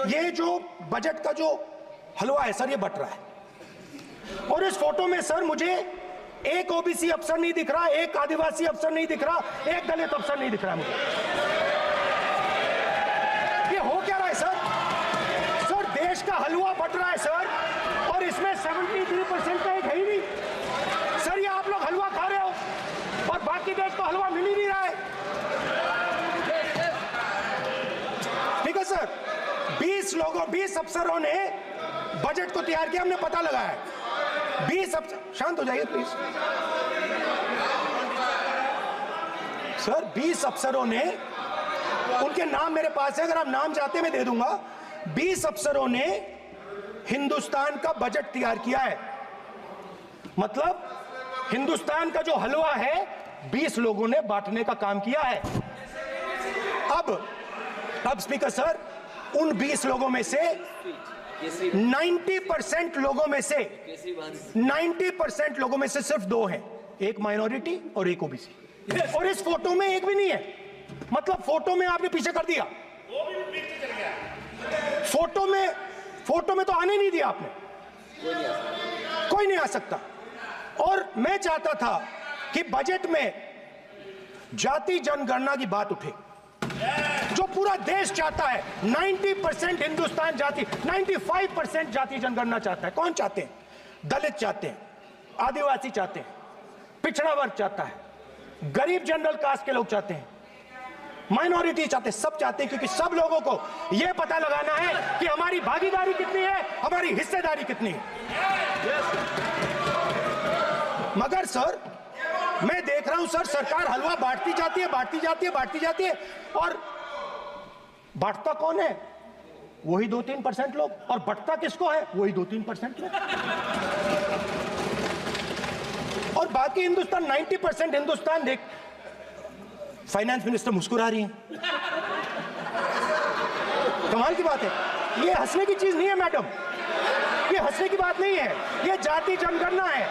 ये जो बजट का जो हलवा है सर, ये बट रहा है। और इस फोटो में सर मुझे एक ओबीसी अफसर नहीं दिख रहा, एक आदिवासी अफसर नहीं दिख रहा, एक दलित अफसर नहीं दिख रहा मुझे। ये हो क्या रहा है सर? सर देश का हलवा बट रहा है सर, और इसमें 73% का एक है ही नहीं सर। ये आप लोग हलवा खा रहे हो और बाकी देश को हलवा मिल ही नहीं रहा है। ठीक है सर, 20 अफसरों ने बजट को तैयार किया, हमने पता लगाया। 20 अफसर, शांत हो जाइए प्लीज सर। 20 अफसरों ने, उनके नाम मेरे पास है, अगर आप नाम चाहते मैं दे दूंगा। 20 अफसरों ने हिंदुस्तान का बजट तैयार किया है। मतलब हिंदुस्तान का जो हलवा है 20 लोगों ने बांटने का काम किया है। अब स्पीकर सर, उन 20 लोगों में से 90% लोगों में से 90% लोगों में से सिर्फ 2 हैं, एक माइनॉरिटी और एक ओबीसी। और इस फोटो में एक भी नहीं है। मतलब फोटो में आपने पीछे कर दिया, फोटो में तो आने नहीं दिया आपने, कोई नहीं आ सकता। और मैं चाहता था कि बजट में जाति जनगणना की बात उठे, जो पूरा देश चाहता है। 90% हिंदुस्तान जाति, 95% जाति जनगणना चाहता है। कौन चाहते हैं? दलित चाहते हैं, आदिवासी चाहते हैं, पिछड़ा वर्ग चाहता है, गरीब जनरल कास्ट के लोग चाहते हैं, माइनॉरिटी चाहते हैं, सब चाहते हैं। क्योंकि सब लोगों को यह पता लगाना है कि हमारी भागीदारी कितनी है, हमारी हिस्सेदारी कितनी है। मगर सर मैं देख रहा हूं सर, सरकार हलवा बांटती जाती है, और बांटता कौन है? वही 2-3% लोग, और बंटता किसको है? वही 2-3% लोग। और बाकी हिंदुस्तान, 90% हिंदुस्तान देख। फाइनेंस मिनिस्टर मुस्कुरा रही हैं, कमाल की बात है। ये हंसने की चीज नहीं है मैडम, ये हंसने की बात नहीं है, ये जाति जनगणना है,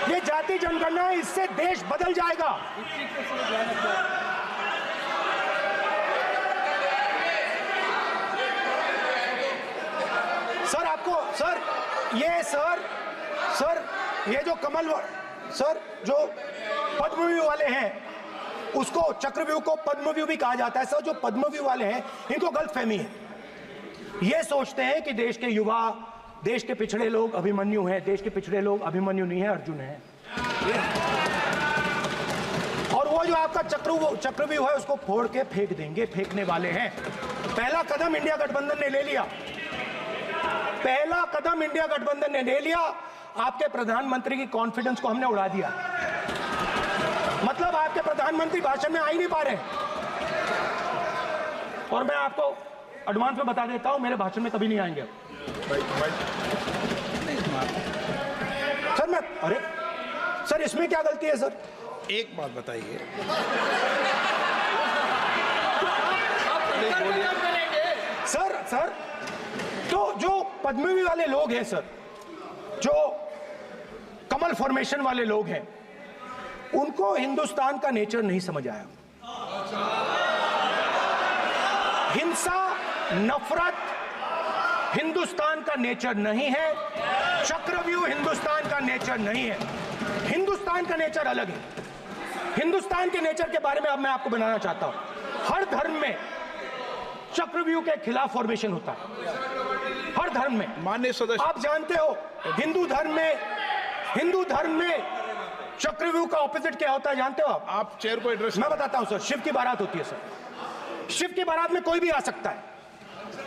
ये जाति जनगणना है। इससे देश बदल जाएगा। सर आपको सर ये जो कमल सर, जो पद्मव्यूह वाले हैं, उसको चक्रव्यूह को पद्मव्यूह भी कहा जाता है। सर जो पद्मव्यूह वाले हैं, इनको गलतफहमी है। ये सोचते हैं कि देश के युवा, देश के पिछड़े लोग अभिमन्यु हैं। देश के पिछड़े लोग अभिमन्यु नहीं है, अर्जुन है। और वो जो आपका चक्रव्यूह है, उसको फोड़ के फेंक देंगे, फेंकने वाले हैं। पहला कदम इंडिया गठबंधन ने ले लिया, आपके प्रधानमंत्री की कॉन्फिडेंस को हमने उड़ा दिया। मतलब आपके प्रधानमंत्री भाषण में आ ही नहीं पा रहे। और मैं आपको एडवांस में बता देता हूं, मेरे भाषण में कभी नहीं आएंगे। सर इसमें क्या गलती है सर? एक बात बताइए। सर तो जो पद्मव्यूह वाले लोग हैं सर, जो कमल फॉर्मेशन वाले लोग हैं, उनको हिंदुस्तान का नेचर नहीं समझ आया। हिंसा, नफरत हिंदुस्तान का नेचर नहीं है। चक्रव्यूह हिंदुस्तान का नेचर नहीं है। हिंदुस्तान का नेचर अलग है। हिंदुस्तान के नेचर के बारे में अब मैं आपको बनाना चाहता हूं। हर धर्म में चक्रव्यूह के खिलाफ फॉर्मेशन होता है, हर धर्म में। माननीय सदस्य, आप जानते हो हिंदू धर्म में चक्रव्यूह का ऑपोजिट क्या होता है, जानते हो आप चेयर को एड्रेस। मैं बताता हूं सर। शिव की बारात होती है सर, शिव की बारात में कोई भी आ सकता है,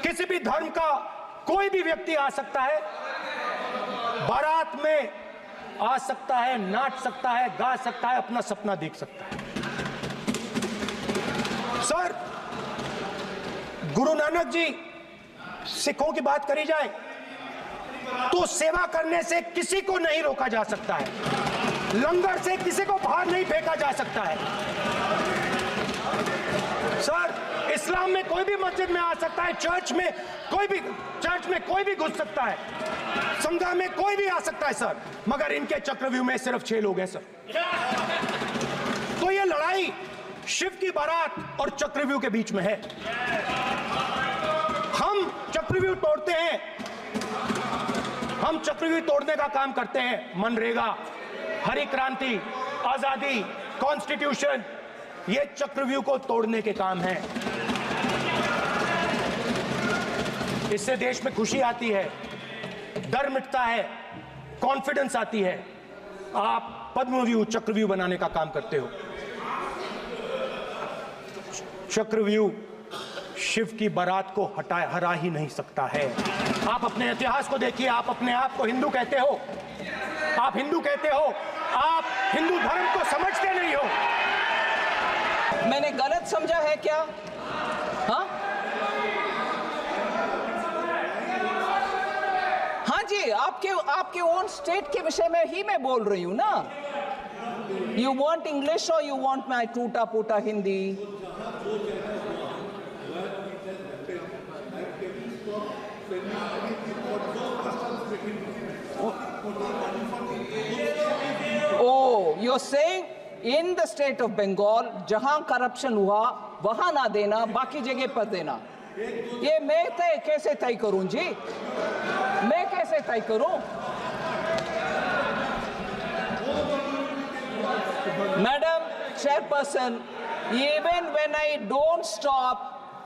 किसी भी धर्म का कोई भी व्यक्ति आ सकता है, बारात में आ सकता है, नाच सकता है, गा सकता है, अपना सपना देख सकता है। सर गुरु नानक जी, सिखों की बात करी जाए तो सेवा करने से किसी को नहीं रोका जा सकता है, लंगर से किसी को बाहर नहीं फेंका जा सकता है। सर इस्लाम में कोई भी मस्जिद में आ सकता है, चर्च में कोई भी घुस सकता है, संघा में कोई भी आ सकता है सर। मगर इनके चक्रव्यूह में सिर्फ 6 लोग हैं सर। तो ये लड़ाई शिव की बारात और चक्रव्यूह के बीच में है। चक्रव्यूह तोड़ते हैं, हम चक्रव्यूह तोड़ने का काम करते हैं। मनरेगा, हरी क्रांति, आजादी, कॉन्स्टिट्यूशन, ये चक्रव्यूह को तोड़ने के काम हैं। इससे देश में खुशी आती है, डर मिटता है, कॉन्फिडेंस आती है। आप पद्मव्यूह चक्रव्यूह बनाने का काम करते हो। चक्रव्यूह शिव की बारात को हरा ही नहीं सकता है। आप अपने इतिहास को देखिए, आप अपने आप को हिंदू कहते हो, आप हिंदू कहते हो, आप हिंदू धर्म को समझते नहीं हो। मैंने गलत समझा है क्या? हाँ हाँ जी, आपके ओन स्टेट के विषय में ही मैं बोल रही हूं ना। यू वांट इंग्लिश और यू वांट माई टूटा फूटा Hindi? Oh, you're saying in the state of Bengal, जहां करप्शन हुआ वहां ना देना, बाकी जगह पर देना। ये मैं कैसे तय करूं जी? मैं कैसे तय करूं? Madam Chairperson, even when I don't stop,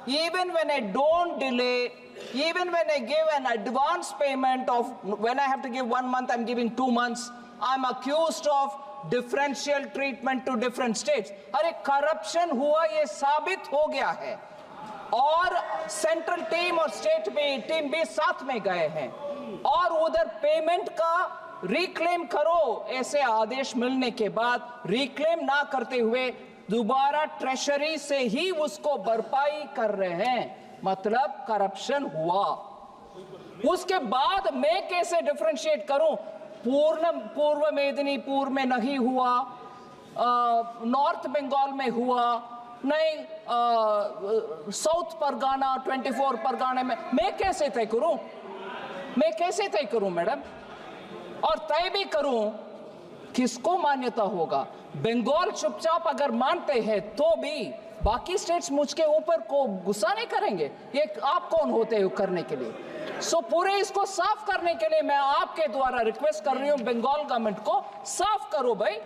even when I don't delay, even when I give an advance payment of, when I have to give 1 month, I'm giving 2 months, I'm accused of differential treatment to different states. अरे corruption हुआ ये साबित हो गया है, और central team और state team भी साथ में गए हैं, और उधर पेमेंट का रिक्लेम करो, ऐसे आदेश मिलने के बाद रिक्लेम ना करते हुए दोबारा ट्रेशरी से ही उसको भरपाई कर रहे हैं, मतलब करप्शन हुआ। उसके बाद मैं कैसे डिफरेंशिएट करूं? पूर्व मेदिनीपुर में नहीं हुआ, नॉर्थ बंगाल में हुआ नहीं, साउथ परगाना 24 परगाना में, मैं कैसे तय करूं? मैं कैसे तय करूं मैडम? और तय भी करूं, किसको मान्यता होगा? बंगाल चुपचाप अगर मानते हैं तो भी बाकी स्टेट्स मुझके ऊपर को गुस्सा नहीं करेंगे। ये आप कौन होते हो करने के लिए? सो पूरे इसको साफ करने के लिए मैं आपके द्वारा रिक्वेस्ट कर रही हूं, बंगाल गवर्नमेंट को साफ करो भाई।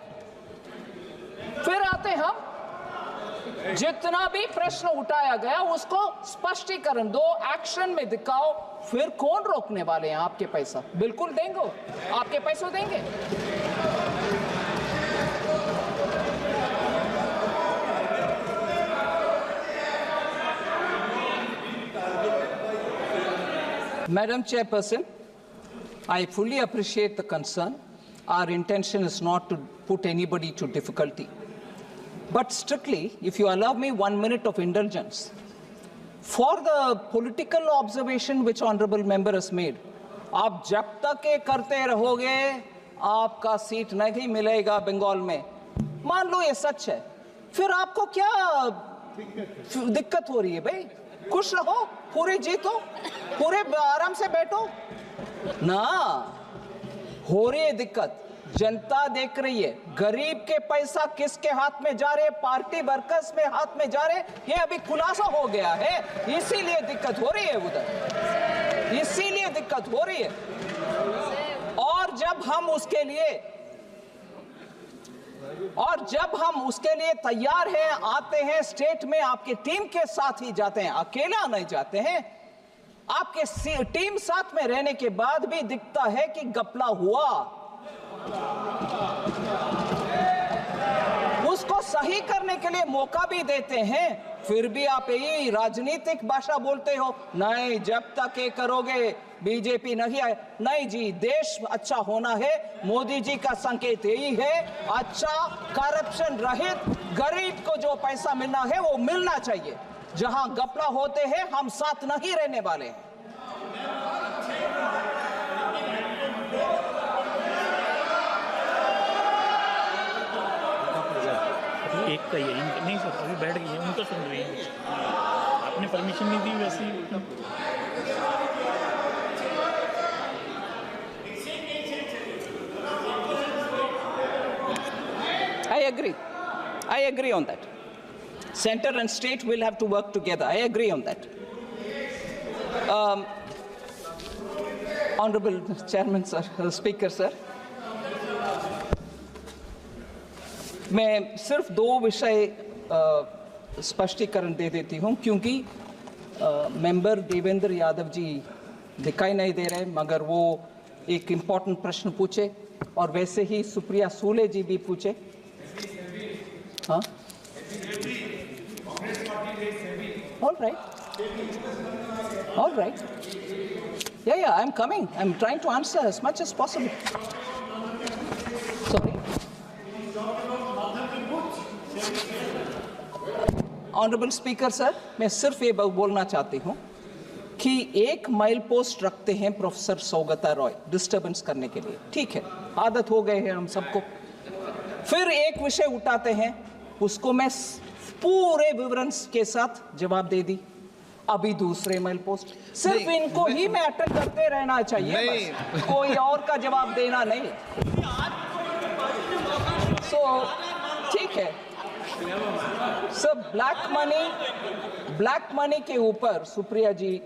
फिर आते हम, जितना भी प्रश्न उठाया गया उसको स्पष्टीकरण दो, एक्शन में दिखाओ, फिर कौन रोकने वाले हैं? आपके पैसा बिल्कुल देंगे, आपके पैसे देंगे। Madam Chairperson, I fully appreciate the concern. Our intention is not to put anybody to difficulty. But strictly, if you allow me 1 minute of indulgence, for the political observation which honorable member has made, आप जब तक ये करते रहोगे आपका seat नहीं मिलेगा बंगाल में। मान लो ये सच है, फिर आपको क्या दिक्कत हो रही है भाई? खुश रहो, पूरे जीतो, पूरे आराम से बैठो ना। हो रही है दिक्कत, जनता देख रही है, गरीब के पैसा किसके हाथ में जा रहे, पार्टी वर्कर्स में हाथ में जा रहे, ये अभी खुलासा हो गया है, इसीलिए दिक्कत हो रही है उधर, इसीलिए दिक्कत हो रही है। और जब हम उसके लिए तैयार हैं, आते हैं स्टेट में, आपके टीम के साथ ही जाते हैं, अकेला नहीं जाते हैं। आपके टीम साथ में रहने के बाद भी दिखता है कि घपला हुआ, उसको सही करने के लिए मौका भी देते हैं, फिर भी आप यही राजनीतिक भाषा बोलते हो, नहीं जब तक ये करोगे बीजेपी नहीं आए। नहीं जी, देश अच्छा होना है, मोदी जी का संकेत यही है, अच्छा करप्शन रहित गरीब को जो पैसा मिलना है वो मिलना चाहिए। जहां घपला होते हैं हम साथ नहीं रहने वाले हैं। एक का ये नहीं सर, अभी बैठ गई है, उनका सुन रही है, आपने परमिशन नहीं दी वैसे ही। I agree on that. Center and state will have to work together. I agree on that. Honourable chairman sir, speaker sir, मैं सिर्फ 2 विषय स्पष्टीकरण दे देती हूं, क्योंकि मेंबर देवेंद्र यादव जी दिखाई नहीं दे रहे, मगर वो एक इम्पोर्टेंट प्रश्न पूछे और वैसे ही सुप्रिया सूले जी भी पूछे। हाँ, all right, yeah, I'm coming. I'm trying to answer as much as possible. Sorry. Honourable speaker sir, मैं सिर्फ ये बोलना चाहती हूँ कि एक माइल पोस्ट रखते हैं प्रोफेसर सौगता रॉय डिस्टर्बेंस करने के लिए, ठीक है, आदत हो गए हैं हम सबको। फिर एक विषय उठाते हैं, उसको मैं पूरे विवरण के साथ जवाब दे दी। अभी दूसरे माइल पोस्ट, सिर्फ इनको ही मैं अटेंड करते रहना चाहिए, बस कोई और का जवाब देना नहीं। सो ठीक है सर, ब्लैक मनी के ऊपर सुप्रिया जी